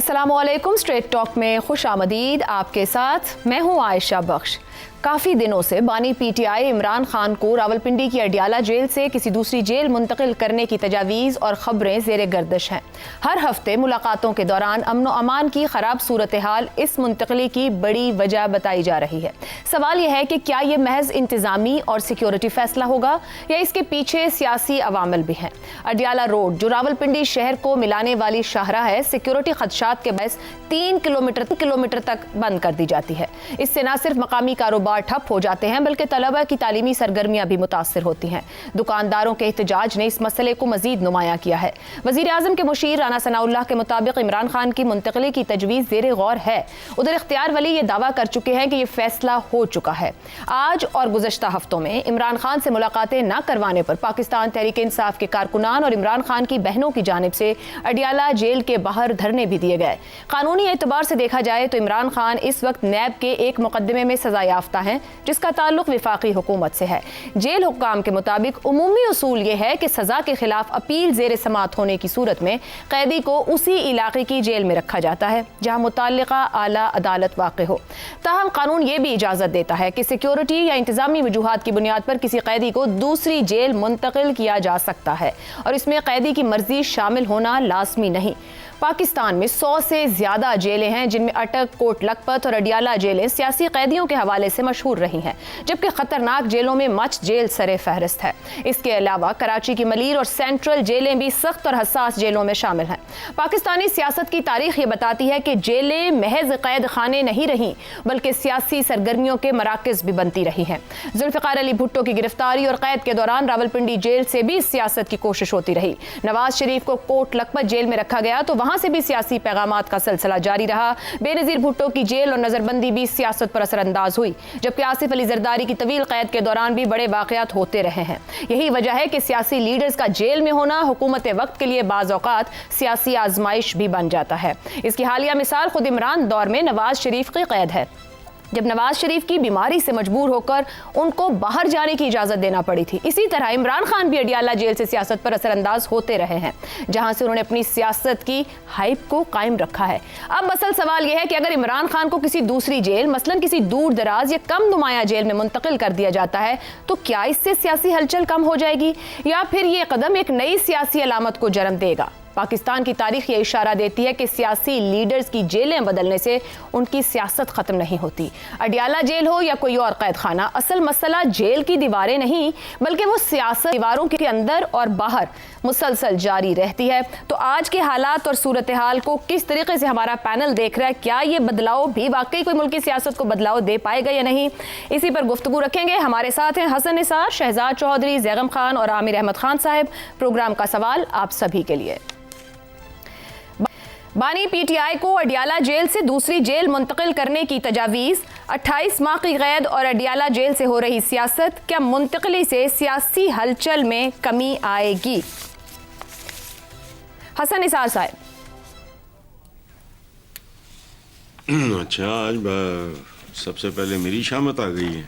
अस्सलामुअलैकुम। Straight talk में खुश आमदीद। आपके साथ मैं हूँ आयशा बख्श। काफ़ी दिनों से बानी पीटीआई इमरान खान को रावलपिंडी की अडियाला जेल से किसी दूसरी जेल मुंतकिल करने की तजावीज़ और ख़बरें ज़ेर गर्दिश हैं। हर हफ्ते मुलाकातों के दौरान अमन व अमान की ख़राब सूरत हाल इस मुंतकली की बड़ी वजह बताई जा रही है। सवाल यह है कि क्या ये महज इंतज़ामी और सिक्योरिटी फ़ैसला होगा या इसके पीछे सियासी अवामिल भी हैं। अडियाला रोड जो रावलपिंडी शहर को मिलाने वाली शाहरा है, सिक्योरिटी खदशात के बहस 3 किलोमीटर तक बंद कर दी जाती है। इससे न सिर्फ मकामी कारोबार ठप हो जाते हैं बल्कि तलबा की तालीमी सरगर्मियां भी मुतासर होती हैं। दुकानदारों के एहतजाज ने इस मसले को मजीद नुमाया किया है। वजीर आजम के मुशीर राना सनाउल्लाह के मुताबिक इमरान खान की मुंतकली की तजवीज़ ज़ेर गौर है। उधर इख्तियार वली ये दावा कर चुके हैं कि यह फैसला हो चुका है। आज और गुज़श्ता हफ्तों में इमरान खान से मुलाकातें न करवाने पर पाकिस्तान तहरीक इंसाफ के कारकुनान और इमरान खान की बहनों की जानिब से अडियाला जेल के बाहर धरने भी दिए गए। कानूनी एतबार से देखा जाए तो इमरान खान इस वक्त नैब के एक मुकदमे में सजा याफ्ता हैं जिसका ताल्लुक विफाकी हुकूमत से है। जेल हुक्काम के मुताबिक उमूमी उसूल ये है कि सजा के खिलाफ अपील ज़ेर समात होने की सूरत में कैदी को उसी इलाके की जेल में रखा जाता है जहां मुताल्लिका आला अदालत वाक़ हो। ताहम कानून ये भी इजाज़त देता है कि सिक्योरिटी या इंतज़ामी वजूहात की बुनियाद पर किसी कैदी को दूसरी जेल मुंतकिल किया जा सकता है और इसमें कैदी की मर्जी शामिल होना लाजमी नहीं। पाकिस्तान में 100 से ज़्यादा जेलें हैं जिनमें अटक, कोट लखपत और अडियाला जेलें सियासी कैदियों के हवाले से मशहूर रही हैं, जबकि खतरनाक जेलों में मच जेल सरे फहरिस्त है। इसके अलावा कराची की मलीर और सेंट्रल जेलें भी सख्त और हसास जेलों में शामिल हैं। पाकिस्तानी सियासत की तारीख ये बताती है कि जेलें महज कैद खाने नहीं रहीं बल्कि सियासी सरगर्मियों के मराकज़ भी बनती रही हैं। जुल्फ़िकार अली भुट्टो की गिरफ्तारी और कैद के दौरान रावलपिंडी जेल से भी सियासत की कोशिश होती रही। नवाज शरीफ को कोट लखपत जेल में रखा गया तो वहां से भी सियासी पैगामात का सिलसिला जारी रहा। बेनज़ीर भुट्टो की जेल और नजरबंदी भी सियासत पर असरअंदाज हुई, जबकि आसिफ अली जरदारी की तवील कैद के दौरान भी बड़े वाक़यात होते रहे हैं। यही वजह है कि सियासी लीडर्स का जेल में होना हुकूमत वक्त के लिए बाज़ औक़ात सियासी आजमाइश भी बन जाता है। इसकी हालिया मिसाल खुद इमरान दौर में नवाज शरीफ की कैद है, जब नवाज शरीफ की बीमारी से मजबूर होकर उनको बाहर जाने की इजाज़त देना पड़ी थी। इसी तरह इमरान खान भी अडियाला जेल से सियासत पर असरअंदाज होते रहे हैं, जहां से उन्होंने अपनी सियासत की हाइप को कायम रखा है। अब असल सवाल यह है कि अगर इमरान खान को किसी दूसरी जेल, मसलन किसी दूर दराज या कम नुमाया जेल में मुंतकिल कर दिया जाता है तो क्या इससे सियासी हलचल कम हो जाएगी या फिर यह कदम एक नई सियासी अलामत को जन्म देगा। पाकिस्तान की तारीख ये इशारा देती है कि सियासी लीडर्स की जेलें बदलने से उनकी सियासत ख़त्म नहीं होती। अडियाला जेल हो या कोई और कैद खाना, असल मसला जेल की दीवारें नहीं बल्कि वो सियासत दीवारों के अंदर और बाहर मुसलसल जारी रहती है। तो आज के हालात और सूरत हाल को किस तरीके से हमारा पैनल देख रहा है, क्या ये बदलाव भी वाकई कोई मुल्क की सियासत को बदलाव दे पाएगा या नहीं, इसी पर गुफ्तगू रखेंगे। हमारे साथ हैं हसन निसार, शहजाद चौधरी, जैगम खान और आमिर अहमद खान साहब। प्रोग्राम का सवाल आप सभी के लिए। बानी पीटीआई को अडियाला जेल से दूसरी जेल मुंतकिल करने की तजावीज़, 28 माह की कैद और अडियाला जेल से हो रही सियासत, क्या मुंतकिली से सियासी हलचल में कमी आएगी? हसन निसार साहब। अच्छा, आज सबसे पहले मेरी शामत आ गई है।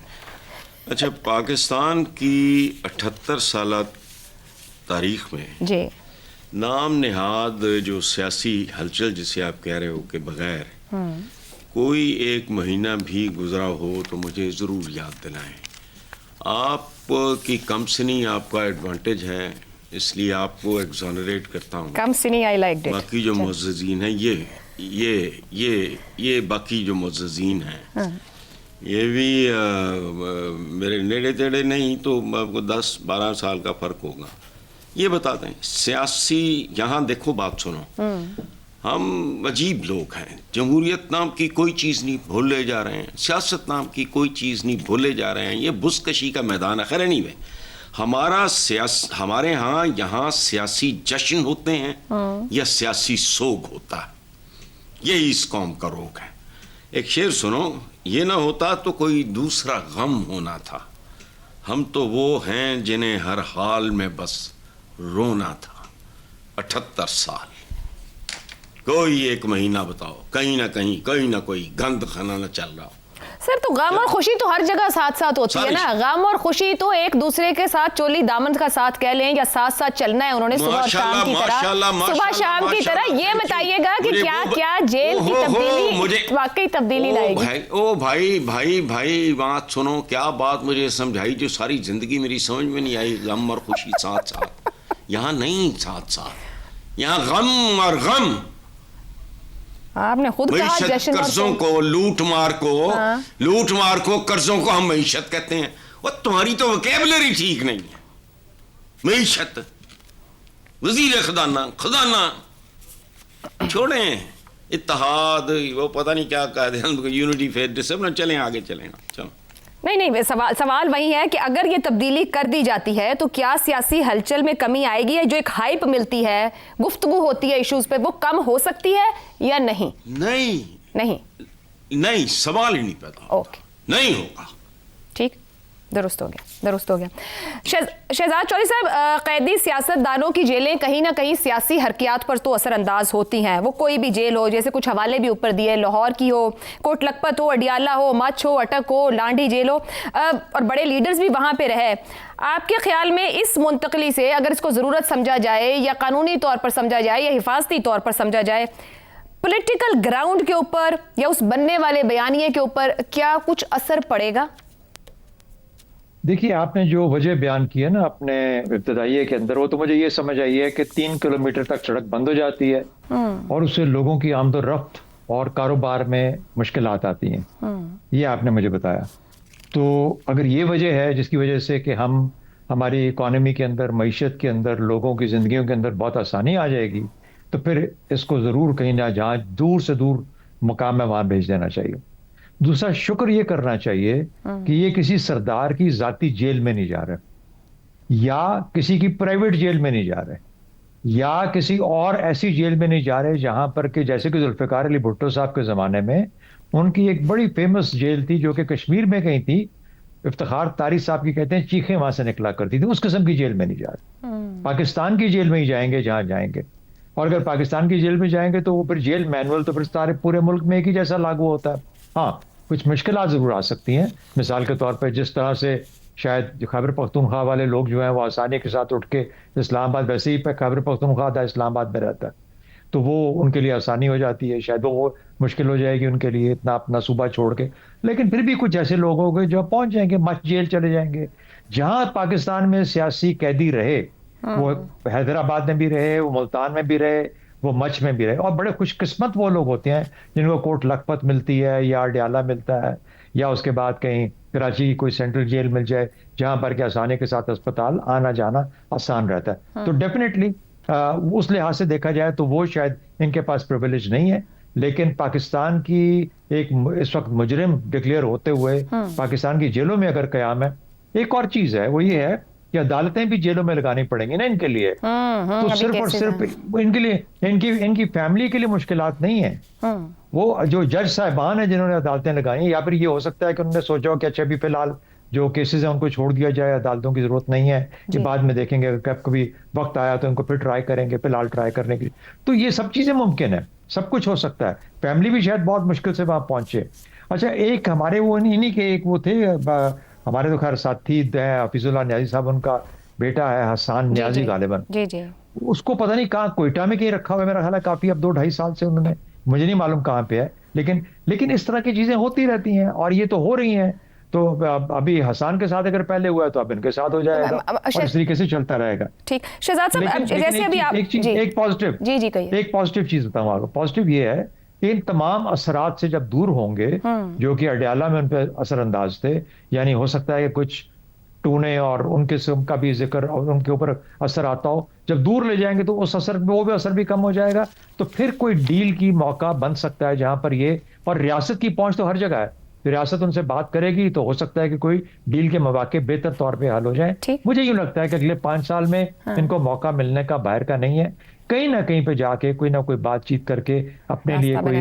अच्छा, पाकिस्तान की 78 साल तारीख में जी नाम निहाद जो सियासी हलचल जिसे आप कह रहे हो के बगैर कोई एक महीना भी गुजरा हो तो मुझे ज़रूर याद दिलाएं। आपकी कम सिनी आपका एडवांटेज है, इसलिए आपको एग्जोनरेट करता हूँ। कम सिनी, आई लाइक इट। बाकी जो मुअज़्ज़ज़ीन हैं ये बाकी जो मुअज़्ज़ज़ीन हैं ये भी मेरे नेड़े तेड़े नहीं तो आपको 10-12 साल का फ़र्क होगा। ये बता दें, सियासी यहाँ देखो, बात सुनो, हम अजीब लोग हैं। जमहूरियत नाम की कोई चीज़ नहीं भूले जा रहे हैं, सियासत नाम की कोई चीज़ नहीं भूले जा रहे हैं। ये बुज़कशी का मैदान है। खैर नहीं वे हमारे यहाँ सियासी जश्न होते हैं या सियासी सोग होता है, यही इस कौम का रोग है। एक शेर सुनो, ये ना होता तो कोई दूसरा गम होना था, हम तो वो हैं जिन्हें हर हाल में बस रोना था। 78 साल, कोई एक महीना बताओ कहीं ना कहीं कोई ना कोई गंद खाना न चल रहा हो। सर तो गम और खुशी तो हर जगह साथ साथ होती है ना, गम और खुशी तो एक दूसरे के साथ चोली दामन का साथ कह लें या साथ साथ चलना है उन्होंने सुबह और शाम की तरह, सुबह शाम की तरह। ये बताइएगा कि क्या क्या जेल की तब्दीली वाकई तब्दीली लाएगी? ओ भाई भाई भाई बात सुनो, क्या बात मुझे समझाई जो सारी जिंदगी मेरी समझ में नहीं आई। गम और खुशी साथ साथ, यहाँ नहीं साथ साथ, यहाँ गम और गम। आपने खुद कहा जश्न कर्जों को, लूट मार को कर्जों को हम मईशत कहते हैं। और तुम्हारी तो वोकैबुलरी ठीक नहीं है। मईशत, वजीर खजाना छोड़ें, इत्तेहाद, वो पता नहीं क्या कहते हैं, यूनिटी फेथ, सब ना चलें आगे चलें। चलो नहीं, सवाल वही है कि अगर ये तब्दीली कर दी जाती है तो क्या सियासी हलचल में कमी आएगी, या जो एक हाइप मिलती है, गुफ्तगू होती है इश्यूज पे, वो कम हो सकती है या नहीं? नहीं, सवाल ही नहीं पैदा। ओके, नहीं होगा। ठीक, दुरुस्त हो गया। शहजाद चौधरी साहब, कैदी सियासतदानों की जेलें कहीं ना कहीं सियासी हरकियात पर तो असरअंदाज होती हैं। वो कोई भी जेल हो, जैसे कुछ हवाले भी ऊपर दिए, लाहौर की हो, कोट लखपत हो, अडियाला हो, मच हो, अटक हो, लांडी जेल हो, और बड़े लीडर्स भी वहाँ पे रहे। आपके ख्याल में इस मुंतकली से, अगर इसको ज़रूरत समझा जाए या कानूनी तौर पर समझा जाए या हिफाजती तौर पर समझा जाए, पॉलिटिकल ग्राउंड के ऊपर या उस बनने वाले बयानिए के ऊपर क्या कुछ असर पड़ेगा? देखिए, आपने जो वजह बयान की है ना अपने इब्तदाइये के अंदर, वो तो मुझे ये समझ आई है कि 3 किलोमीटर तक सड़क बंद हो जाती है और उससे लोगों की आमदोरफ्त और कारोबार में मुश्किलात आती हैं। ये आपने मुझे बताया। तो अगर ये वजह है जिसकी वजह से कि हमारी इकॉनमी के अंदर, मईशत के अंदर, लोगों की ज़िंदगियों के अंदर बहुत आसानी आ जाएगी, तो फिर इसको ज़रूर कहीं ना जहाँ दूर से दूर मुकाम में वहाँ भेज देना चाहिए। दूसरा, शुक्र ये करना चाहिए कि ये किसी सरदार की जाती जेल में नहीं जा रहे, या किसी की प्राइवेट जेल में नहीं जा रहे, या किसी और ऐसी जेल में नहीं जा रहे जहां पर कि जैसे कि जुल्फ़िकार अली भुट्टो साहब के ज़माने में उनकी एक बड़ी फेमस जेल थी जो कि कश्मीर में कहीं थी, इफ्तिखार तारी साहब की कहते हैं चीखें वहां से निकला करती थी। उस किस्म की जेल में नहीं जा रहे, पाकिस्तान की जेल में ही जाएंगे जहां जाएंगे। और अगर पाकिस्तान की जेल में जाएंगे तो वो फिर जेल मैनुअल तो फिर सारे पूरे मुल्क में एक ही जैसा लागू होता है। हाँ, कुछ मुश्किलात ज़रूर आ सकती हैं। मिसाल के तौर पर जिस तरह से शायद जो खैबर पख्तूनख्वा वाले लोग जो हैं वो आसानी के साथ उठ के इस्लामाबाद, वैसे ही खैबर पख्तूनख्वा था इस्लामाबाद में रहता है, तो वो उनके लिए आसानी हो जाती है। शायद वो मुश्किल हो जाएगी उनके लिए इतना अपना सूबा छोड़ के, लेकिन फिर भी कुछ ऐसे लोग होंगे जो पहुंच जाएंगे, मच जेल चले जाएंगे। जहां पाकिस्तान में सियासी कैदी रहे, वो हैदराबाद में भी रहे, वो मुल्तान में भी रहे, वो मच में भी रहे, और बड़े खुशकिस्मत वो लोग होते हैं जिनको कोट लखपत मिलती है या अडियाला मिलता है, या उसके बाद कहीं कराची की कोई सेंट्रल जेल मिल जाए जहां पर के आसानी के साथ अस्पताल आना जाना आसान रहता है। तो डेफिनेटली उस लिहाज से देखा जाए तो वो शायद इनके पास प्रिविलेज नहीं है, लेकिन पाकिस्तान की एक इस वक्त मुजरिम डिक्लेयर होते हुए पाकिस्तान की जेलों में अगर कयाम है। एक और चीज है, वो ये है कि अदालतें भी जेलों में लगानी पड़ेंगी ना इनके लिए। तो सिर्फ और सिर्फ इनके लिए, इनकी फैमिली के लिए मुश्किलात नहीं है। वो जो जज साहिबान है जिन्होंने अदालतें लगाई, या फिर ये हो सकता है कि उन्होंने सोचा कि अच्छा अभी फिलहाल जो केसेस हैं उनको छोड़ दिया जाए, अदालतों की जरूरत नहीं है, ये बाद में देखेंगे, अगर कभी वक्त आया तो इनको फिर ट्राई करेंगे, फिलहाल ट्राई करने की। तो ये सब चीजें मुमकिन है, सब कुछ हो सकता है। फैमिली भी शायद बहुत मुश्किल से वहां पहुंचे। अच्छा, एक हमारे वो इन्हीं के एक वो थे, हमारे तो खैर साथी हैं हफीजुल्लाह न्याजी साहब, उनका बेटा है हसन न्याजी गालिबन, जी उसको पता नहीं कहाँ कोयटा में कहीं रखा हुआ है मेरा ख्याल है, काफी अब 2-2.5 साल से उन्होंने, मुझे नहीं मालूम कहाँ पे है, लेकिन इस तरह की चीजें होती रहती हैं और ये तो हो रही हैं। तो अभी हसन के साथ अगर पहले हुआ है तो अब इनके साथ हो जाएगा और इस तरीके से चलता रहेगा। ठीक, शहजाद साहब, जैसे अभी आप एक पॉजिटिव एक पॉजिटिव चीज बताऊं आपको। पॉजिटिव ये है, इन तमाम असरात से जब दूर होंगे जो कि अडियाला में उन पर असरअंदाज थे, यानी हो सकता है कि कुछ टूने और उनके से उनका भी जिक्र और उनके ऊपर असर आता हो, जब दूर ले जाएंगे तो उस असर वो भी असर भी कम हो जाएगा। तो फिर कोई डील की मौका बन सकता है जहां पर ये, और रियासत की पहुंच तो हर जगह है, रियासत उनसे बात करेगी तो हो सकता है कि कोई डील के मौके बेहतर तौर पे हल हो जाए। मुझे यूं लगता है कि अगले 5 साल में इनको मौका मिलने का बाहर का नहीं है, कहीं ना कहीं पे जाके कोई ना कोई बातचीत करके अपने लिए कोई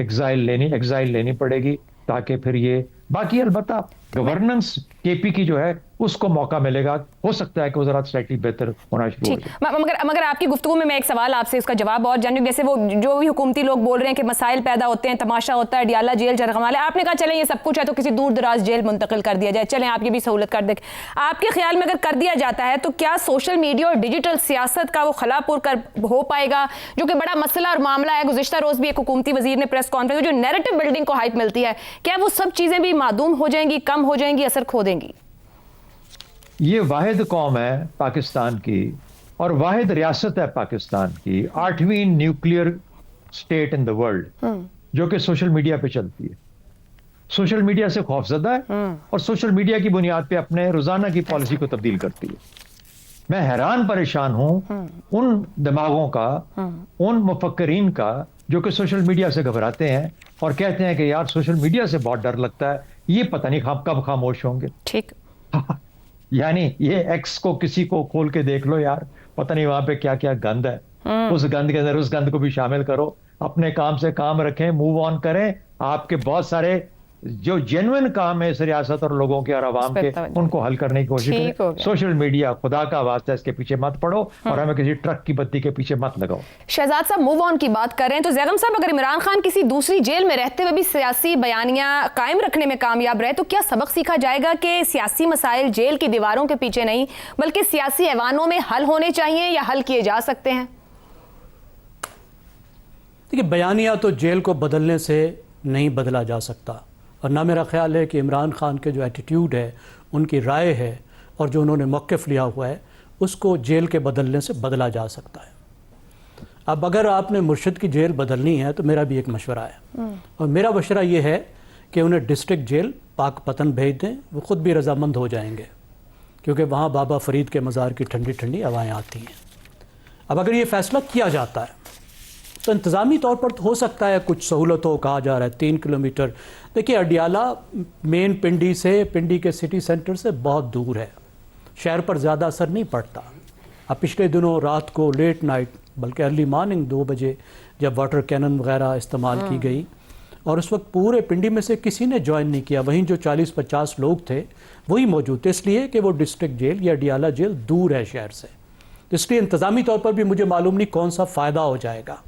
एग्जाइल लेनी पड़ेगी, ताकि फिर ये बाकी अलबत्ता गवर्नेंस केपी की जो है उसको मौका मिलेगा, हो सकता है कि वो जरा स्लाइटली बेहतर होना शुरू हो ठीक, जाए। मगर आपकी गुफ्तगू में मैं एक सवाल आपसे उसका जवाब और जानूं, जैसे वो जो भी हुकूमती लोग बोल रहे हैं कि मसाइल पैदा होते हैं, तमाशा होता है, अडियाला जेल जरगमाला, आपने कहा चलें ये सब कुछ है तो किसी दूर दराज जेल मुंतकिल कर दिया जाए, चलें आप ये भी सहूलत कर दें। आपके ख्याल में अगर कर दिया जाता है तो क्या सोशल मीडिया और डिजिटल सियासत का वो खलापुर कर हो पाएगा, जो कि बड़ा मसला और मामला है? गुज़िश्ता रोज़ भी एक हुकूमती वजीर ने प्रेस कॉन्फ्रेंस में जो नैरेटिव बिल्डिंग को हाइप मिलती है, क्या वो सब चीज़ें भी मादूम हो जाएंगी, कम हो जाएंगी, असर खो देंगी? ये वाहिद कौम है पाकिस्तान की और वाहिद रियासत है पाकिस्तान की, 8वीं nuclear state in the world, जो कि सोशल मीडिया पे चलती है, सोशल मीडिया से खौफजदा है और सोशल मीडिया की बुनियाद पे अपने रोजाना की पॉलिसी को तब्दील करती है। मैं हैरान परेशान हूं उन दिमागों का, उन मुफक्करीन का जो कि सोशल मीडिया से घबराते हैं और कहते हैं कि यार सोशल मीडिया से बहुत डर लगता है, ये पता नहीं कब खामोश होंगे। ठीक, यानी ये एक्स को किसी को खोल के देख लो यार, पता नहीं वहां पे क्या क्या गंद है, उस गंद के अंदर उस गंद को भी शामिल करो, अपने काम से काम रखें, मूव ऑन करें। आपके बहुत सारे जो जेन्युइन काम है इस रियासत और लोगों के और आवाम के, उनको हल करने की कोशिश करें। सोशल मीडिया खुदा का वास्ता इसके पीछे मत पड़ो और हमें किसी ट्रक की बत्ती के पीछे मत लगाओ। शहजाद साहब, मूव ऑन की बात कर रहे हैं तो जैगम साहब, अगर इमरान खान किसी दूसरी जेल में रहते हुए भी सियासी बयानियां कायम रखने में कामयाब रहे तो क्या सबक सीखा जाएगा कि सियासी मसाइल जेल की दीवारों के पीछे नहीं बल्कि सियासी ऐवानों में हल होने चाहिए या हल किए जा सकते हैं? देखिए, बयानिया तो जेल को बदलने से नहीं बदला जा सकता और ना मेरा ख्याल है कि इमरान खान के जो एटीट्यूड है, उनकी राय है और जो उन्होंने मौक़िफ़ लिया हुआ है उसको जेल के बदलने से बदला जा सकता है। अब अगर आपने मुर्शिद की जेल बदलनी है तो मेरा भी एक मशवरा है और मेरा मशवरा ये है कि उन्हें डिस्ट्रिक्ट जेल पाकपतन भेज दें, वो ख़ुद भी रजामंद हो जाएंगे क्योंकि वहाँ बाबा फ़रीद के मज़ार की ठंडी ठंडी हवाएँ आती हैं। अब अगर ये फ़ैसला किया जाता है तो इंतज़ामी तौर पर तो हो सकता है कुछ सहूलत हो, कहा जा रहा है 3 किलोमीटर। देखिए, अडियाला मेन पिंडी से, पिंडी के सिटी सेंटर से बहुत दूर है, शहर पर ज़्यादा असर नहीं पड़ता। अब पिछले दिनों रात को लेट नाइट बल्कि अर्ली मॉर्निंग 2 बजे जब वाटर कैनन वगैरह इस्तेमाल की गई और उस वक्त पूरे पिंडी में से किसी ने ज्वाइन नहीं किया, वहीं जो 40-50 लोग थे वही मौजूद थे, इसलिए कि वो डिस्ट्रिक्ट जेल या अडियाला जेल दूर है शहर से। तो इसलिए इंतज़ामी तौर पर भी मुझे मालूम नहीं कौन सा फ़ायदा हो जाएगा।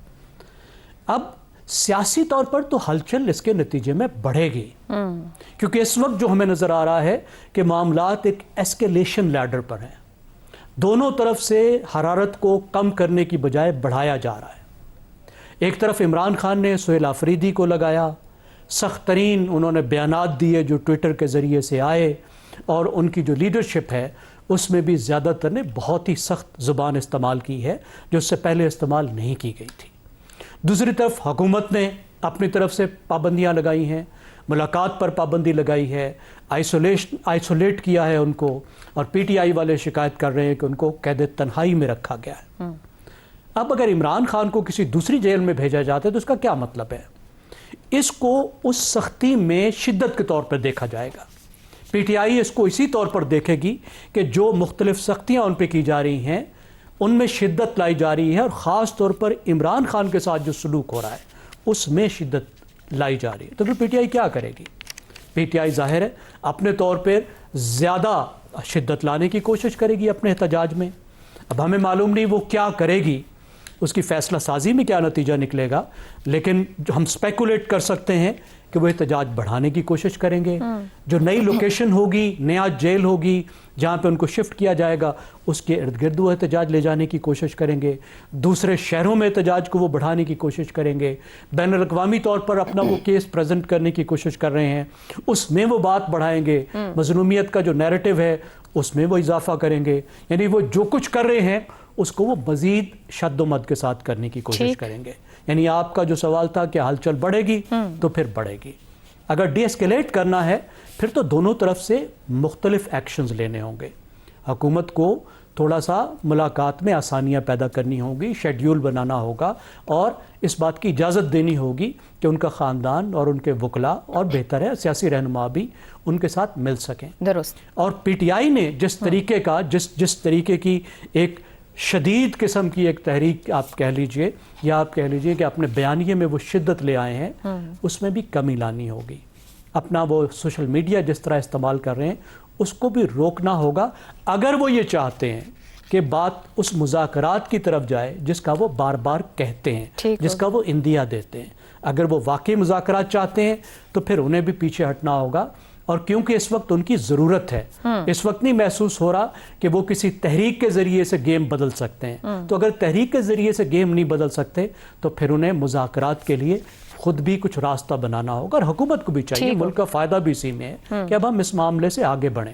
अब सियासी तौर पर तो हलचल इसके नतीजे में बढ़ेगी क्योंकि इस वक्त जो हमें नज़र आ रहा है कि मामलात एक एस्केलेशन लैडर पर हैं, दोनों तरफ से हरारत को कम करने की बजाय बढ़ाया जा रहा है। एक तरफ इमरान खान ने सुहेल आफरीदी को लगाया, सख्त तरीन उन्होंने बयानात दिए जो ट्विटर के ज़रिए से आए और उनकी जो लीडरशिप है उसमें भी ज़्यादातर ने बहुत ही सख्त ज़ुबान इस्तेमाल की है जो उससे पहले इस्तेमाल नहीं की गई थी। दूसरी तरफ हुकूमत ने अपनी तरफ से पाबंदियां लगाई हैं, मुलाकात पर पाबंदी लगाई है, आइसोलेट किया है उनको और पीटीआई वाले शिकायत कर रहे हैं कि उनको कैद तन्हाई में रखा गया है। अब अगर इमरान खान को किसी दूसरी जेल में भेजा जाता है तो उसका क्या मतलब है? इसको उस सख्ती में शिद्दत के तौर पर देखा जाएगा। पीटीआई इसको इसी तौर पर देखेगी कि जो मुख्तलिफ सख्तियाँ उन पर की जा रही हैं उनमें शिद्दत लाई जा रही है और ख़ास तौर पर इमरान खान के साथ जो सलूक हो रहा है उसमें शिद्दत लाई जा रही है। तो फिर पीटीआई क्या करेगी? पीटीआई ज़ाहिर है अपने तौर पर ज़्यादा शिद्दत लाने की कोशिश करेगी अपने एहतजाज में। अब हमें मालूम नहीं वो क्या करेगी, उसकी फ़ैसला साजी में क्या नतीजा निकलेगा, लेकिन हम स्पेकुलेट कर सकते हैं कि वो एहतजाज बढ़ाने की कोशिश करेंगे। जो नई लोकेशन होगी, नया जेल होगी जहाँ पे उनको शिफ्ट किया जाएगा, उसके इर्द गिर्द वो एहतजाज ले जाने की कोशिश करेंगे। दूसरे शहरों में एहतजाज को वो बढ़ाने की कोशिश करेंगे। बैनुल अक़वामी तौर पर अपना वो केस प्रेजेंट करने की कोशिश कर रहे हैं, उसमें वो बात बढ़ाएंगे। मज़लूमियत का जो नैरेटिव है उसमें वो इजाफा करेंगे। यानी वो जो कुछ कर रहे हैं उसको वो मज़ीद शद्दोमद के साथ करने की कोशिश करेंगे। यानी आपका जो सवाल था कि हलचल बढ़ेगी तो फिर बढ़ेगी। अगर डीएस्केलेट करना है फिर तो दोनों तरफ से मुख्तलिफ एक्शंस लेने होंगे। हुकूमत को थोड़ा सा मुलाकात में आसानियाँ पैदा करनी होगी, शेड्यूल बनाना होगा और इस बात की इजाज़त देनी होगी कि उनका ख़ानदान और उनके वकला और बेहतर है सियासी रहनुमा भी उनके साथ मिल सकें। दुरुस्त। और पीटीआई ने जिस तरीके का जिस तरीके की एक शदीद किस्म की एक तहरीक आप कह लीजिए या आप कह लीजिए कि अपने बयानिए में वो शिद्दत ले आए हैं, उसमें भी कमी लानी होगी। अपना वो सोशल मीडिया जिस तरह इस्तेमाल कर रहे हैं उसको भी रोकना होगा, अगर वो ये चाहते हैं कि बात उस मुज़ाकरात की तरफ जाए जिसका वो बार बार कहते हैं, जिसका वो इंदिया देते हैं। अगर वो वाकई मुज़ाकरात चाहते हैं तो फिर उन्हें भी पीछे हटना होगा, और क्योंकि इस वक्त उनकी ज़रूरत है, इस वक्त नहीं महसूस हो रहा कि वो किसी तहरीक के ज़रिए से गेम बदल सकते हैं। तो अगर तहरीक के ज़रिए से गेम नहीं बदल सकते तो फिर उन्हें मुज़ाकरात के लिए खुद भी कुछ रास्ता बनाना होगा, और हुकूमत को भी चाहिए, मुल्क का फ़ायदा भी इसी में है कि अब हम इस मामले से आगे बढ़ें।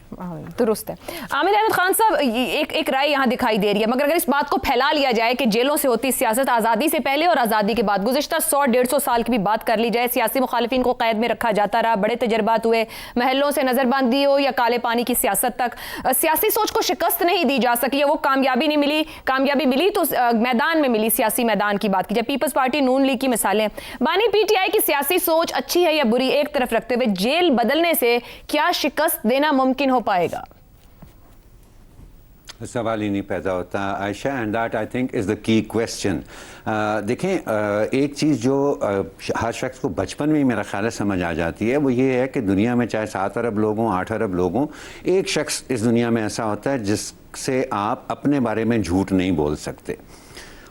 दुरुस्त है। आमिर अहमद खान साहब, एक राय यहाँ दिखाई दे रही है, मगर अगर इस बात को फैला लिया जाए कि जेलों से होती सियासत आज़ादी से पहले और आज़ादी के बाद, गुज़िश्ता 100-150 साल की भी बात कर ली जाए, सियासी मुखालिफिन को कैद में रखा जाता रहा, बड़े तजर्बात हुए, महलों से नज़रबंदी हो या काले पानी की सियासत तक, सियासी सोच को शिकस्त नहीं दी जा सकी, या वो कामयाबी नहीं मिली। कामयाबी मिली तो मैदान में मिली, सियासी मैदान की बात की जाए, पीपल्स पार्टी, नून लीग की मिसालें। बानी पीटीआई की सियासी सोच अच्छी है या बुरी, एक तरफ रखते हुए जेल बदलने से क्या शिकस्त देना मुमकिन हो पाएगा? सवाल ही नहीं पैदा होता Ayesha, and that I think is the key question. देखें, एक चीज़ जो हर शख्स को बचपन में ही मेरा ख्याल है समझ आ जाती है, वो ये है कि दुनिया में चाहे 7 अरब लोग हों, 8 अरब लोग हों, एक शख्स इस दुनिया में ऐसा होता है जिससे आप अपने बारे में झूठ नहीं बोल सकते,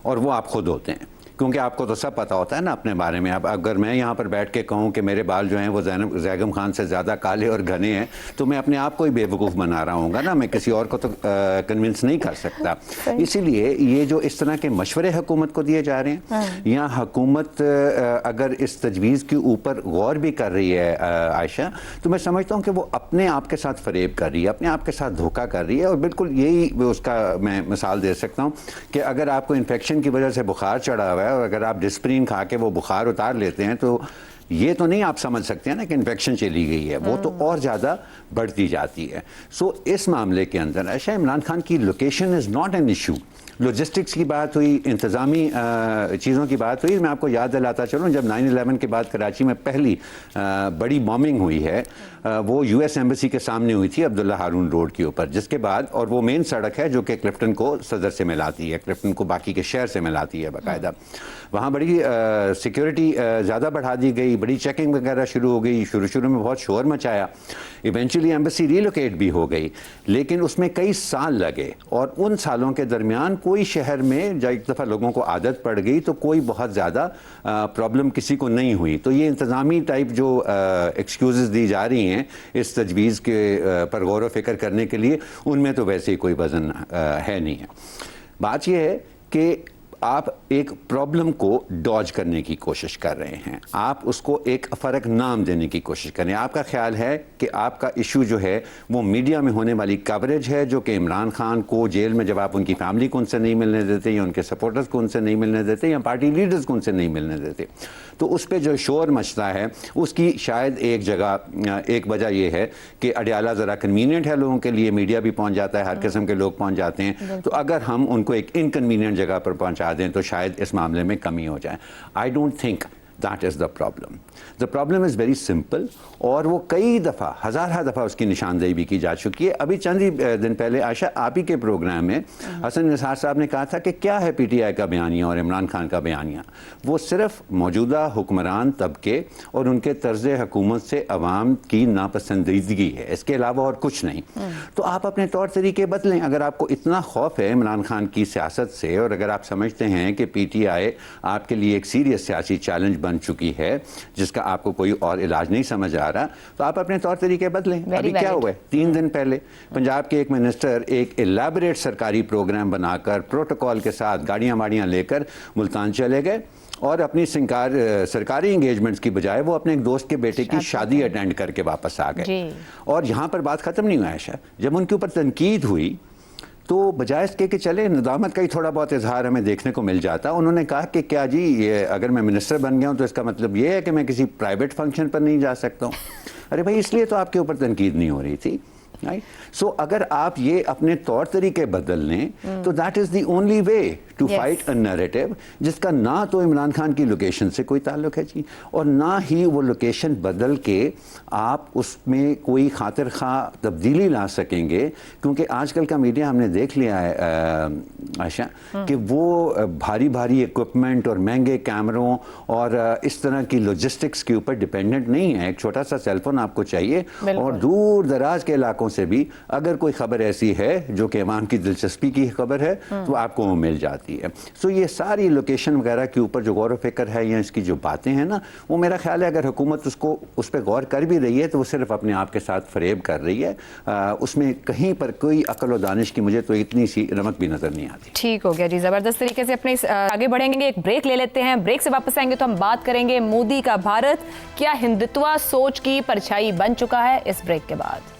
और वो आप खुद होते हैं। क्योंकि आपको तो सब पता होता है ना अपने बारे में। अब अगर मैं यहाँ पर बैठ के कहूँ कि मेरे बाल जो हैं वो जैगम खान से ज़्यादा काले और घने हैं, तो मैं अपने आप को ही बेवकूफ़ बना रहा हूँगा ना, मैं किसी और को तो कन्विंस नहीं कर सकता। इसीलिए ये जो इस तरह के मशवरे हुकूमत को दिए जा रहे हैं, या हुकूमत अगर इस तजवीज़ के ऊपर गौर भी कर रही है आयशा, तो मैं समझता हूँ कि वो अपने आप के साथ फ़रेब कर रही है, अपने आप के साथ धोखा कर रही है। और बिल्कुल यही उसका मैं मिसाल दे सकता हूँ कि अगर आपको इन्फेक्शन की वजह से बुखार चढ़ा हुआ है और अगर आप डिस्प्रिन खा के वो बुखार उतार लेते हैं, तो ये तो नहीं आप समझ सकते हैं ना कि इन्फेक्शन चली गई है, वो तो और ज़्यादा बढ़ती जाती है। सो इस मामले के अंदर आयशा, इमरान खान की location is not an issue. Logistics की बात हुई, इंतज़ामी चीज़ों की बात हुई। मैं आपको याद दिलाता चलूँ, जब 9/11 के बाद कराची में पहली बड़ी बॉम्बिंग हुई है, वो यूएस एम्बेसी के सामने हुई थी, अब्दुल्ला हारून रोड के ऊपर, जिसके बाद, और वो मेन सड़क है जो कि क्लिफ्टन को सदर से मिलाती है, क्लिफ्टन को बाकी के शहर से मिलाती है बाकायदा। वहाँ बड़ी सिक्योरिटी ज़्यादा बढ़ा दी गई, बड़ी चेकिंग वगैरह शुरू हो गई, शुरू में बहुत शोर मचाया, इवेंचुअली एम्बेसी रीलोकेट भी हो गई, लेकिन उसमें कई साल लगे, और उन सालों के दरमियान कोई शहर में जब एक दफ़ा लोगों को आदत पड़ गई तो कोई बहुत ज़्यादा प्रॉब्लम किसी को नहीं हुई। तो ये इंतज़ामी टाइप जो एक्सक्यूज़ दी जा रही हैं इस तजवीज़ के पर गौर व फिक्र करने के लिए, उनमें तो वैसे ही कोई वज़न है नहीं है। बात यह है कि आप एक प्रॉब्लम को डॉज करने की कोशिश कर रहे हैं, आप उसको एक फ़र्क नाम देने की कोशिश कर रहे हैं। आपका ख्याल है कि आपका इशू जो है वो मीडिया में होने वाली कवरेज है, जो कि इमरान खान को जेल में जब आप उनकी फैमिली को उनसे नहीं मिलने देते, या उनके सपोर्टर्स को उनसे नहीं मिलने देते, या पार्टी लीडर्स को उनसे नहीं मिलने देते, तो उस पर जो शोर मचता है उसकी शायद एक वजह यह है कि अडियाला ज़रा कन्वीनियंट है लोगों के लिए, मीडिया भी पहुँच जाता है, हर किस्म के लोग पहुँच जाते हैं। तो अगर हम उनको एक इनकन्वीनियंट जगह पर पहुँचा दें तो शायद इस मामले में कमी हो जाए। I don't think that is the problem. The problem is very simple, और वो कई दफ़ा, हज़ार दफ़ा उसकी निशानदेही भी की जा चुकी है। अभी चंद ही दिन पहले आयशा, आप ही के प्रोग्राम में हसन निसार साहब ने कहा था कि क्या है पीटीआई का बयानिया और इमरान खान का बयानिया, वो सिर्फ मौजूदा हुक्मरान तबके और उनके तर्ज़ हुकूमत से अवाम की नापसंदीदगी है, इसके अलावा और कुछ नहीं। तो आप अपने तौर तरीके बदलें। अगर आपको इतना खौफ है इमरान खान की सियासत से, और अगर आप समझते हैं कि पीटीआई आपके लिए एक सीरियस सियासी चैलेंज बन चुकी है जिसका आपको कोई और इलाज नहीं समझ आ रहा, तो आप अपने तौर तरीके बदलें। अभी क्या हुआ है, 3 दिन पहले पंजाब के एक मिनिस्टर एक इलेबोरेट सरकारी प्रोग्राम बनाकर प्रोटोकॉल के साथ गाड़ियां वाड़ियां लेकर मुल्तान चले गए, और अपनी सरकारी इंगेजमेंट्स की बजाय वो अपने एक दोस्त के बेटे की शादी अटेंड करके वापस आ गए। और यहाँ पर बात ख़त्म नहीं हुई आयशा, जब उनके ऊपर तनकीद हुई तो बजाय इसके कि चले नदामत का ही थोड़ा बहुत इजहार हमें देखने को मिल जाता, उन्होंने कहा कि क्या जी, ये अगर मैं मिनिस्टर बन गया हूँ तो इसका मतलब ये है कि मैं किसी प्राइवेट फंक्शन पर नहीं जा सकता हूँ। अरे भाई, इसलिए तो आपके ऊपर तनकीद नहीं हो रही थी राइट। सो अगर आप ये अपने तौर तरीके बदल लें तो that is the only way to Yes. Fight a narrative जिसका ना तो इमरान खान की लोकेशन से कोई ताल्लुक है जी, और ना ही वो लोकेशन बदल के आप उसमें कोई खातिर खा तब्दीली ला सकेंगे, क्योंकि आजकल का मीडिया हमने देख लिया है आयशा कि वो भारी भारी इक्विपमेंट और महंगे कैमरों और इस तरह की लॉजिस्टिक्स के ऊपर डिपेंडेंट नहीं है। एक छोटा सा सेलफोन आपको चाहिए और दूर दराज के इलाकों से भी अगर कोई खबर ऐसी है जो कि अवाम की दिलचस्पी की खबर है तो आपको वो मिल जाती है। सो ये सारी लोकेशन वगैरह के ऊपर जो गौर व फिक्र है या इसकी जो बातें हैं ना, वो मेरा ख्याल है अगर हुकूमत उस पर गौर कर भी रही है तो वो सिर्फ अपने आप के साथ फरेब कर रही है। उसमें कहीं पर कोई अकल और दानिश की मुझे तो इतनी सी रमक भी नजर नहीं आती। ठीक हो गया जी, जबरदस्त तरीके से अपने आगे बढ़ेंगे। एक ब्रेक ले लेते हैं, ब्रेक से वापस आएंगे तो हम बात करेंगे मोदी का भारत क्या हिंदुत्व सोच की परछाई बन चुका है, इस ब्रेक के बाद।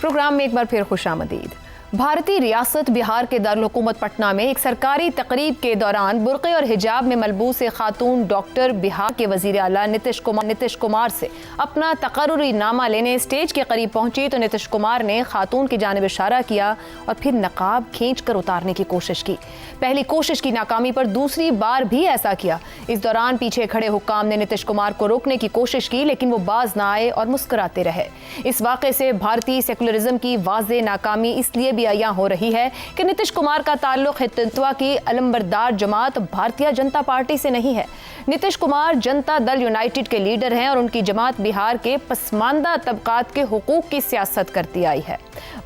प्रोग्राम में एक बार फिर खुशामदीद। भारतीय रियासत बिहार के दारुल हुकूमत पटना में एक सरकारी तकरीब के दौरान बुर्क़े और हिजाब में मलबूस खातून डॉक्टर बिहार के वज़ीर आला नीतीश कुमार से अपना तकर्रुरी नामा लेने स्टेज के करीब पहुंची तो नीतीश कुमार ने खातून की जानिब इशारा किया और फिर नकाब खींचकर उतारने की कोशिश की। पहली कोशिश की नाकामी पर दूसरी बार भी ऐसा किया। इस दौरान पीछे खड़े हुक्काम ने नीतीश कुमार को रोकने की कोशिश की, लेकिन वो बाज ना आए और मुस्कुराते रहे। इस वाक़े से भारतीय सेकुलरिज्म की वाज़े नाकामी इसलिए भी आया हो रही है कि नीतीश कुमार का ताल्लुक हिंदुत्व की अलंबरदार जमात भारतीय जनता पार्टी से नहीं है। नीतीश कुमार जनता दल यूनाइटेड के लीडर हैं और उनकी जमात बिहार के पसमानदा तबकात के हुकूक की सियासत करती आई है।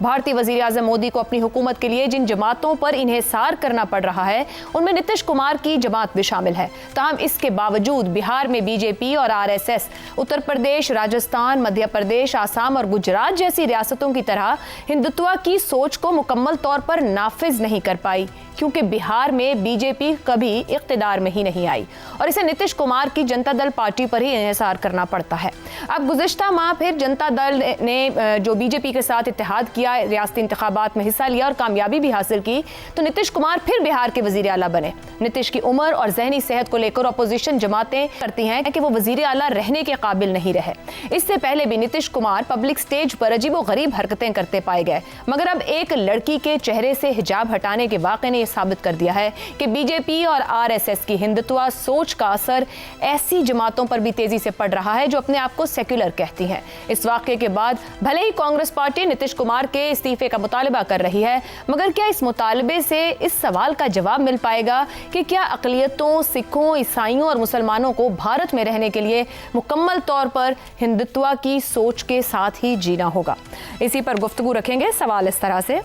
भारतीय वज़ीर आज़म मोदी को अपनी हुकूमत के लिए जिन जमातों पर इन्हिसार करना पड़ रहा है उनमें नीतीश कुमार की जमात भी शामिल है। ताहम इसके बावजूद बिहार में बीजेपी और आरएसएस उत्तर प्रदेश, राजस्थान, मध्य प्रदेश, आसाम और गुजरात जैसी रियासतों की तरह हिंदुत्व की सोच को मुकम्मल तौर पर नाफिज नहीं कर पाई, क्योंकि बिहार में बीजेपी कभी इख्तिदार में ही नहीं आई और इसे नीतीश कुमार की जनता दल पार्टी पर ही इन्हिसार करना पड़ता है। अब गुज़िश्ता माह फिर जनता दल ने जो बीजेपी के साथ इत्तेहाद किया, रियासती इंतखाबात में हिस्सा लिया और कामयाबी भी हासिल की, तो नीतीश कुमार फिर बिहार के वज़ीर आला बने। नीतीश की उम्र और जहनी सेहत को लेकर अपोजिशन जमातें करती हैं कि वो वज़ीर आला रहने के काबिल नहीं रहे। इससे पहले भी नीतीश कुमार पब्लिक स्टेज पर अजीबोगरीब हरकतें करते पाए गए, मगर अब एक लड़की के चेहरे से हिजाब हटाने के वाक़े ने साबित कर दिया है कि बीजेपी और आरएसएस की हिंदुत्व सोच का असर ऐसी जमातों पर भी तेजी से पड़ रहा है जो अपने आप को सेक्युलर कहती हैं। इस वाक़े के बाद भले ही कांग्रेस पार्टी नीतीश कुमार के इस्तीफे का मुतालबा कर रही है, मगर क्या इस मुतालबे से इस सवाल का जवाब मिल पाएगा कि क्या अक़लियतों, सिखों, ईसाइयों और मुसलमानों को भारत में रहने के लिए मुकम्मल तौर पर हिंदुत्व की सोच के साथ ही जीना होगा? इसी पर गुफ्तगू रखेंगे। सवाल इस तरह से,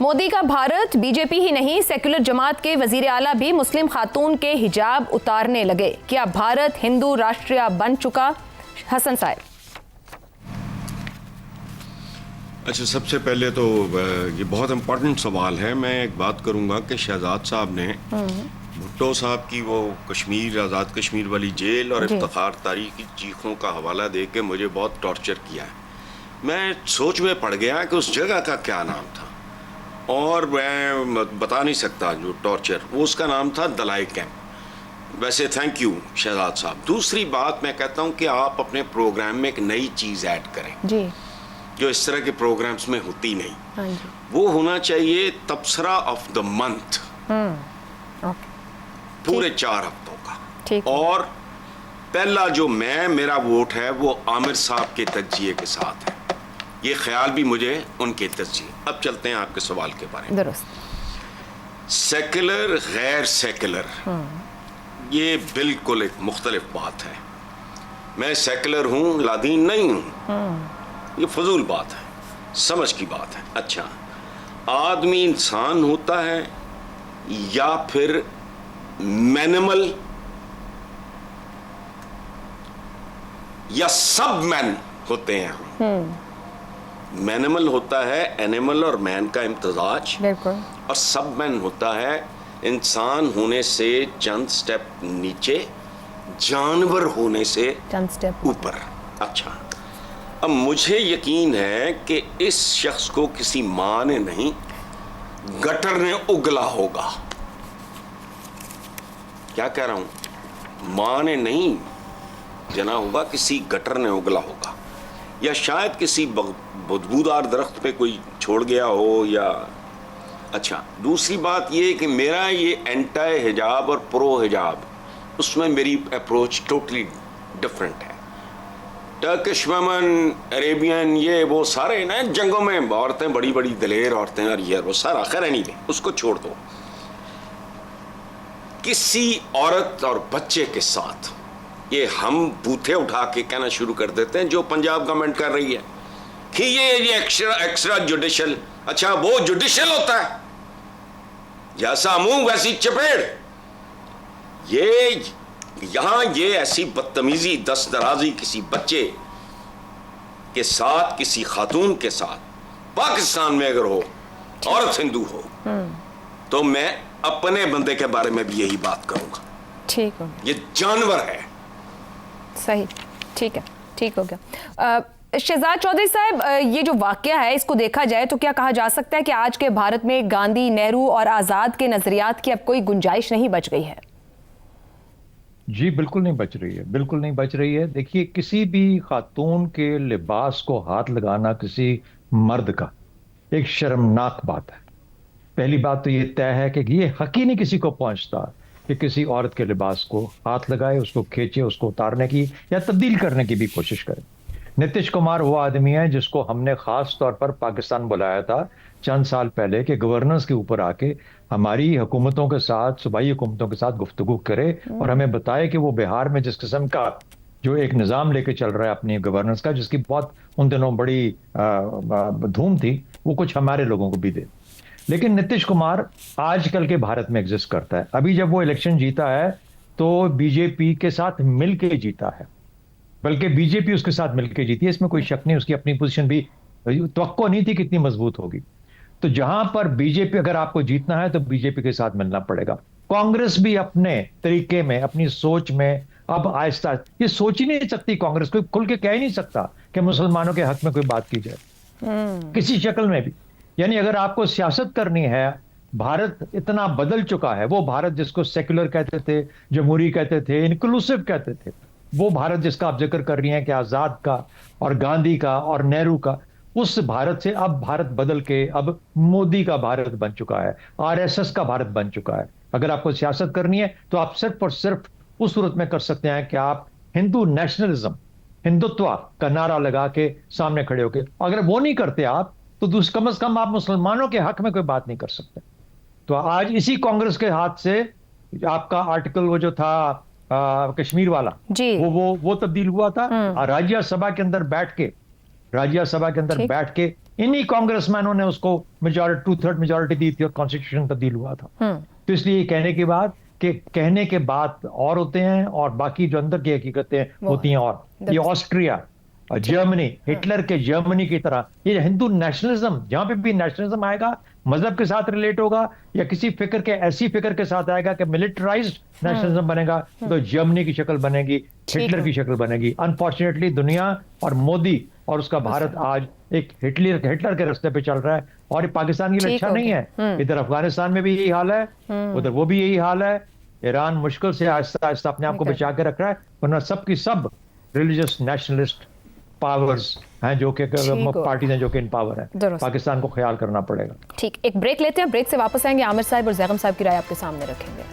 मोदी का भारत बीजेपी ही नहीं सेक्युलर जमात के वजीर आला भी मुस्लिम खातून के हिजाब उतारने लगे, क्या भारत हिंदू राष्ट्र बन चुका? हसन साहब। अच्छा, सबसे पहले तो ये बहुत इम्पोर्टेंट सवाल है। मैं एक बात करूंगा कि शहजाद साहब ने भुट्टो साहब की वो कश्मीर, आज़ाद कश्मीर वाली जेल और इफ्तिखार तारीख की चीखों का हवाला दे के मुझे बहुत टॉर्चर किया है। मैं सोच में पड़ गया कि उस जगह का क्या नाम था, और मैं बता नहीं सकता जो टॉर्चर, वो उसका नाम था दलाई कैंप। वैसे थैंक यू शहजाद साहब। दूसरी बात मैं कहता हूँ कि आप अपने प्रोग्राम में एक नई चीज़ ऐड करें जी, जो इस तरह के प्रोग्राम्स में होती नहीं। हाँ जी। वो होना चाहिए तबसरा ऑफ द मंथ, पूरे 4 हफ्तों का। ठीक। और पहला जो मेरा वोट है वो आमिर साहब के तज्जिए के साथ है। ये ख्याल भी मुझे उनके तज्जिए। अब चलते हैं आपके सवाल के बारे में। दुरुस्त। सेकुलर गैर सेकुलर, ये बिल्कुल एक मुख्तलिफ बात है। मैं सेकुलर हूँ, लादीन नहीं हूँ, ये फजूल बात है, समझ की बात है। अच्छा, आदमी इंसान होता है या फिर मैनिमल, या सब मैन होते हैं हम? मैनिमल होता है एनिमल और मैन का इम्तजाज, बिल्कुल, और सब मैन होता है इंसान होने से चंद स्टेप नीचे, जानवर होने से चंद स्टेप ऊपर। अच्छा, अब मुझे यकीन है कि इस शख्स को किसी माँ ने नहीं, गटर ने उगला होगा। क्या कह रहा हूं? माँ ने नहीं जना होगा, किसी गटर ने उगला होगा, या शायद किसी बदबूदार दरख्त पे कोई छोड़ गया हो। या अच्छा, दूसरी बात ये कि मेरा ये एंटी हिजाब और प्रो हिजाब, उसमें मेरी अप्रोच टोटली डिफरेंट है। टर्किश वमन, अरेबियन, ये वो सारे ना जंगों में औरतें, बड़ी बड़ी दलेर औरतें, और ये वो सारा, खैर नहीं दे, उसको छोड़ दो। किसी औरत और बच्चे के साथ ये हम बूथे उठा के कहना शुरू कर देते हैं, जो पंजाब गवर्नमेंट कर रही है कि ये एक्स्ट्रा जुडिशल। अच्छा, वो जुडिशल होता है? जैसा मुंह वैसी चपेड़। ये यहां ये ऐसी बदतमीजी, दस्तदराजी किसी बच्चे के साथ, किसी खातून के साथ, पाकिस्तान में अगर हो, औरत हिंदू हो, तो मैं अपने बंदे के बारे में भी यही बात करूंगा। ठीक हो, ये जानवर है। सही, ठीक है, ठीक हो गया। शहजाद चौधरी साहब, ये जो वाकया है, इसको देखा जाए तो क्या कहा जा सकता है कि आज के भारत में गांधी, नेहरू और आजाद के नजरियात की अब कोई गुंजाइश नहीं बच गई है? जी बिल्कुल नहीं बच रही है, बिल्कुल नहीं बच रही है। देखिए, किसी भी खातून के लिबास को हाथ लगाना किसी मर्द का एक शर्मनाक बात है। पहली बात तो ये तय है कि ये हक ही नहीं किसी को पहुंचता कि किसी औरत के लिबास को हाथ लगाए, उसको खींचे, उसको उतारने की या तब्दील करने की भी कोशिश करे। नीतीश कुमार वो आदमी है जिसको हमने खास तौर पर पाकिस्तान बुलाया था चंद साल पहले कि गवर्नेंस के ऊपर आके हमारी हुकूमतों के साथ, सूबाई हुकूमतों के साथ गुफ्तगू करे और हमें बताए कि वो बिहार में जिस किस्म का जो एक निज़ाम लेके चल रहा है अपनी गवर्नेंस का, जिसकी बहुत उन दिनों बड़ी धूम थी, वो कुछ हमारे लोगों को भी दे। लेकिन नीतीश कुमार आजकल के भारत में एग्जिस्ट करता है। अभी जब वो इलेक्शन जीता है तो बीजेपी के साथ मिलके जीता है, बल्कि बीजेपी उसके साथ मिलके जीती है, इसमें कोई शक नहीं। उसकी अपनी पोजीशन भी तवक्को नहीं थी कितनी मजबूत होगी। तो जहां पर बीजेपी, अगर आपको जीतना है तो बीजेपी के साथ मिलना पड़ेगा। कांग्रेस भी अपने तरीके में, अपनी सोच में अब आहिस्ता, ये सोच ही नहीं सकती कांग्रेस, कोई खुल के कह ही नहीं सकता कि मुसलमानों के हक में कोई बात की जाए किसी शक्ल में भी। यानी अगर आपको सियासत करनी है, भारत इतना बदल चुका है, वो भारत जिसको सेक्युलर कहते थे, जमहूरी कहते थे, इंक्लूसिव कहते थे, वो भारत जिसका आप जिक्र कर रही हैं कि आजाद का और गांधी का और नेहरू का, उस भारत से अब भारत बदल के अब मोदी का भारत बन चुका है, आरएसएस का भारत बन चुका है। अगर आपको सियासत करनी है तो आप सिर्फ और सिर्फ उस सूरत में कर सकते हैं कि आप हिंदू नेशनलिज्म, हिंदुत्व का नारा लगा के सामने खड़े होकर, अगर वो नहीं करते आप तो कम से कम आप मुसलमानों के हक में कोई बात नहीं कर सकते। तो आज इसी कांग्रेस के हाथ से आपका आर्टिकल वो जो था कश्मीर वाला जी, वो तब्दील हुआ था। राज्यसभा के अंदर बैठ के इन्हीं कांग्रेसमैनों ने उसको मेजॉरिटी, 2/3 मेजॉरिटी दी थी और कॉन्स्टिट्यूशन तब्दील हुआ था। तो इसलिए कहने के बाद और होते हैं और बाकी जो अंदर की हकीकतें होती हैं और। ये ऑस्ट्रिया और जर्मनी, हिटलर के जर्मनी की तरह ये हिंदू नेशनलिज्म, जहां पे भी नेशनलिज्म आएगा मजहब के साथ रिलेट होगा या किसी फिक्र के, ऐसी फिक्र के साथ आएगा कि मिलिटराइज्ड नेशनलिज्म बनेगा, तो जर्मनी की शक्ल बनेगी, हिटलर की शक्ल बनेगी। अनफॉर्चुनेटली दुनिया और मोदी और उसका भारत आज एक हिटलर के रास्ते पे चल रहा है और पाकिस्तान के लिए अच्छा नहीं है। इधर अफगानिस्तान में भी यही हाल है, उधर वो भी यही हाल है। ईरान मुश्किल से आहिस्ता आहिस्ता अपने आप को बचा के रख रहा है, वरना सबकी सब रिलीजियस नेशनलिस्ट पावर्स हैं जो कि पार्टीज हैं जो कि इन पावर है। पाकिस्तान को ख्याल करना पड़ेगा। ठीक, एक ब्रेक लेते हैं, ब्रेक से वापस आएंगे, आमिर साहब और जैगम साहब की राय आपके सामने रखेंगे।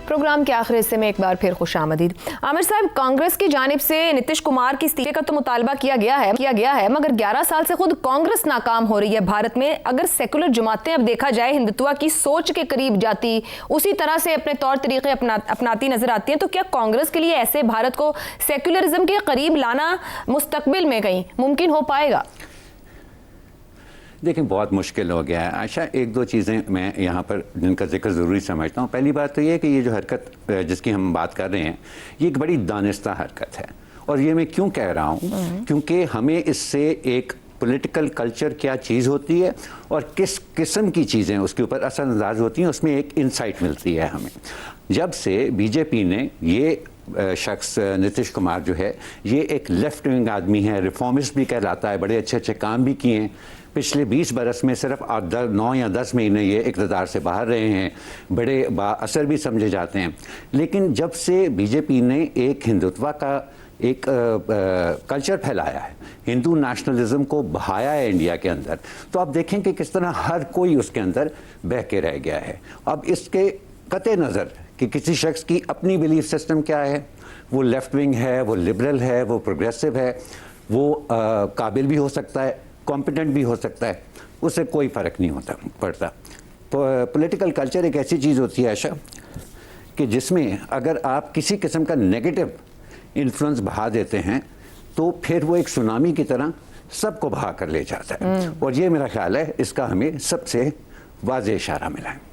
प्रोग्राम के आखिरी हिस्से में एक बार फिर खुशामदीद। आमिर साहब, कांग्रेस की जानिब से नीतीश कुमार की इस्तीफे का तो मुतालबा किया गया है, मगर 11 साल से खुद कांग्रेस नाकाम हो रही है भारत में। अगर सेकुलर जमातें अब देखा जाए हिंदुत्व की सोच के करीब जाती, उसी तरह से अपने तौर तरीके अपनाती नजर आती हैं, तो क्या कांग्रेस के लिए ऐसे भारत को सेकुलरिज्म के करीब लाना मुस्तकबिल में कहीं मुमकिन हो पाएगा? देखिए, बहुत मुश्किल हो गया है आयशा। एक दो चीज़ें मैं यहाँ पर जिनका जिक्र ज़रूरी समझता हूँ। पहली बात तो ये कि ये जो हरकत जिसकी हम बात कर रहे हैं, ये एक बड़ी दानिस्ता हरकत है। और ये मैं क्यों कह रहा हूँ, क्योंकि हमें इससे एक पॉलिटिकल कल्चर क्या चीज़ होती है और किस किस्म की चीज़ें उसके ऊपर असरअंदाज होती हैं, उसमें एक इंसाइट मिलती है हमें। जब से बीजेपी ने ये शख्स नीतीश कुमार जो है, ये एक लेफ्ट विंग आदमी है, रिफॉर्मिस्ट भी कहलाता है, बड़े अच्छे अच्छे काम भी किए हैं, पिछले 20 बरस में सिर्फ 9 या 10 महीने ये इक़्तिदार से बाहर रहे हैं, बड़े बाअसर भी समझे जाते हैं। लेकिन जब से बीजेपी ने एक हिंदुत्व का एक कल्चर फैलाया है, हिंदू नेशनलिज्म को बहाया है इंडिया के अंदर, तो आप देखें कि किस तरह हर कोई उसके अंदर बह के रह गया है। अब इसके कते नज़र कि किसी शख्स की अपनी बिलीफ सिस्टम क्या है, वो लेफ़्ट विंग है, वो लिबरल है, वो प्रोग्रेसिव है, वो काबिल भी हो सकता है, कॉम्पिटेंट भी हो सकता है, उससे कोई फ़र्क नहीं पड़ता। पॉलिटिकल कल्चर एक ऐसी चीज़ होती है आयशा कि जिसमें अगर आप किसी किस्म का नेगेटिव इन्फ्लुएंस बहा देते हैं तो फिर वो एक सुनामी की तरह सबको बहा कर ले जाता है। और ये मेरा ख्याल है इसका हमें सबसे वाज़ेह इशारा मिला है।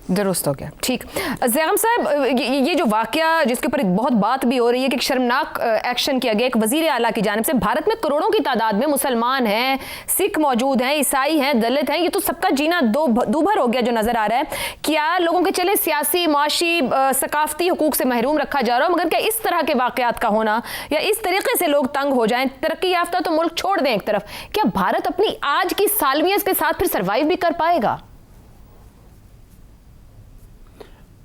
दुरुस्त हो गया। ठीक, ज़ैगम साहब, ये जो वाकया जिसके ऊपर बहुत बात भी हो रही है कि शर्मनाक एक्शन किया गया एक वज़ीर आला की जानिब से, भारत में करोड़ों की तादाद में मुसलमान हैं, सिख मौजूद हैं, ईसाई हैं, दलित हैं, ये तो सबका जीना दूभर हो गया जो नज़र आ रहा है। क्या लोगों के चले सियासी, माशी, सकाफती हुकूक से महरूम रखा जा रहा हो, मगर क्या इस तरह के वाकयात का होना या इस तरीके से लोग तंग हो जाएं, तरक्की याफ्ता तो मुल्क छोड़ दें एक तरफ, क्या भारत अपनी आज की सालवियत के साथ फिर सर्वाइव भी कर पाएगा?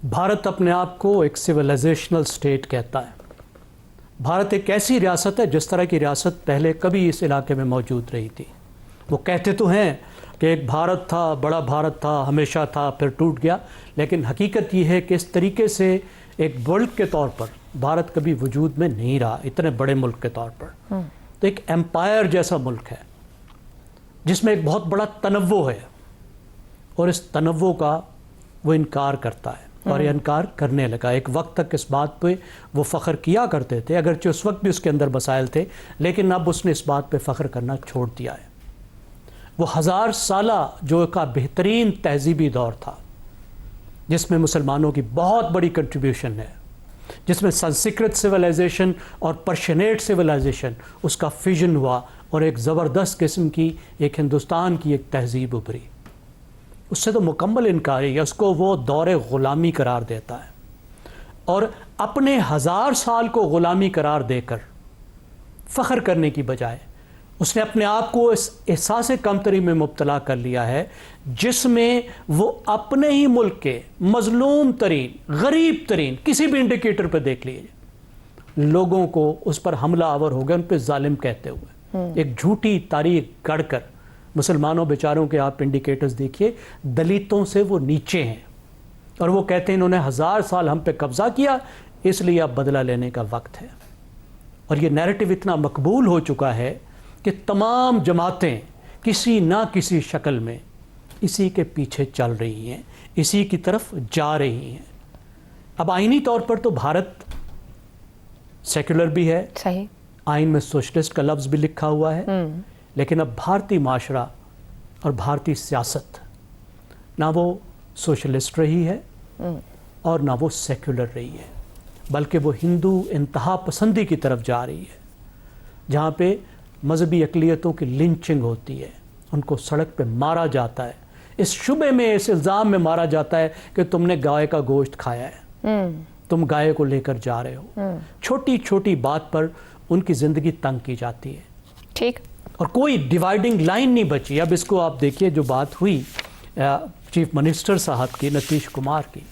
भारत अपने आप को एक सिविलाइजेशनल स्टेट कहता है। भारत एक ऐसी रियासत है जिस तरह की रियासत पहले कभी इस इलाके में मौजूद रही थी। वो कहते तो हैं कि एक भारत था, बड़ा भारत था, हमेशा था, फिर टूट गया, लेकिन हकीकत ये है कि इस तरीके से एक मुल्क के तौर पर भारत कभी वजूद में नहीं रहा, इतने बड़े मुल्क के तौर पर। तो एक एम्पायर जैसा मुल्क है जिसमें एक बहुत बड़ा तनव्वो है, और इस तनव्वो का वो इनकार करता है और ये इनकार करने लगा। एक वक्त तक इस बात पे वो फ़ख्र किया करते थे, अगरचे उस वक्त भी उसके अंदर मसाइल थे, लेकिन अब उसने इस बात पे फ़ख्र करना छोड़ दिया है। वो 1000 साला जो का बेहतरीन तहजीबी दौर था जिसमें मुसलमानों की बहुत बड़ी कंट्रीब्यूशन है, जिसमें संस्कृत सिविलाइजेशन और पर्शियनेट सिविलाइजेशन उसका फिजन हुआ और एक ज़बरदस्त किस्म की एक हिंदुस्तान की एक तहजीब उभरी, उससे तो मुकम्मल इनकार है। उसको वो दौरे ग़ुलामी करार देता है और अपने 1000 साल को ग़ुलामी करार देकर फ़ख्र करने की बजाय उसने अपने आप को इस एहसास कमतरी में मुब्तला कर लिया है जिसमें वो अपने ही मुल्क के मज़लूम तरीन, गरीब तरीन, किसी भी इंडिकेटर पर देख लीजिए, लोगों को उस पर हमला आवर हो गया, उन पर जालिम कहते हुए एक झूठी तारीख गढ़कर। मुसलमानों बेचारों के आप इंडिकेटर्स देखिए, दलितों से वो नीचे हैं और वो कहते हैं इन्होंने 1000 साल हम पे कब्ज़ा किया, इसलिए अब बदला लेने का वक्त है। और ये नैरेटिव इतना मकबूल हो चुका है कि तमाम जमातें किसी ना किसी शक्ल में इसी के पीछे चल रही हैं, इसी की तरफ जा रही हैं। अब आइनी तौर पर तो भारत सेक्युलर भी है, सही, आइन में सोशलिस्ट का लफ्ज़ भी लिखा हुआ है, लेकिन अब भारतीय माशरा और भारतीय सियासत ना वो सोशलिस्ट रही है और ना वो सेक्युलर रही है, बल्कि वो हिंदू इंतहा पसंदी की तरफ जा रही है, जहाँ पे मजहबी अक़लियतों की लिंचिंग होती है, उनको सड़क पे मारा जाता है, इस शुबे में, इस इल्ज़ाम में मारा जाता है कि तुमने गाय का गोश्त खाया है, तुम गाय को लेकर जा रहे हो। छोटी छोटी बात पर उनकी ज़िंदगी तंग की जाती है। ठीक, और कोई डिवाइडिंग लाइन नहीं बची। अब इसको आप देखिए, जो बात हुई चीफ मिनिस्टर साहब की, नीतीश कुमार की,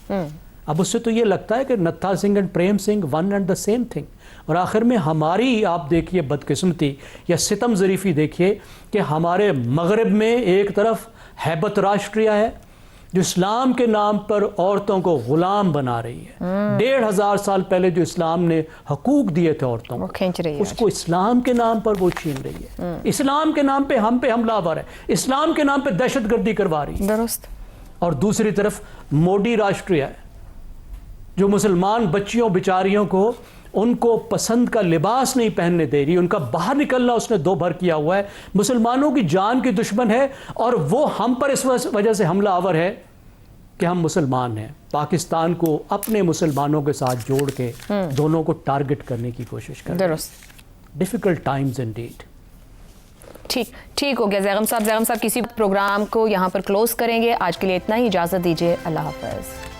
अब उससे तो ये लगता है कि नत्था Singh and Prem Singh one and the same thing. और आखिर में हमारी आप देखिए बदकिस्मती या सितम ज़रीफ़ी देखिए कि हमारे मगरब में एक तरफ हैबत राष्ट्रीय है जो इस्लाम के नाम पर औरतों को ग़ुलाम बना रही है। 1500 साल पहले जो इस्लाम ने हकूक़ दिए थे औरतों को, खींच रही है, उसको इस्लाम के नाम पर वो छीन रही है। इस्लाम के नाम पे हम पे हमलावर है, इस्लाम के नाम पे दहशतगर्दी करवा रही है। दुरुस्त। और दूसरी तरफ मोडी राष्ट्रीय है जो मुसलमान बच्चियों बेचारियों को उनको पसंद का लिबास नहीं पहनने दे रही, उनका बाहर निकलना उसने दो भर किया हुआ है, मुसलमानों की जान की दुश्मन है, और वो हम पर इस वजह से हमला आवर है कि हम मुसलमान हैं। पाकिस्तान को अपने मुसलमानों के साथ जोड़ के दोनों को टारगेट करने की कोशिश कर रहे हैं। Difficult times Indeed. ठीक हो गया ज़ैगम साहब। किसी प्रोग्राम को यहाँ पर क्लोज करेंगे। आज के लिए इतना ही, इजाज़त दीजिए, अल्लाह हाफ़िज़।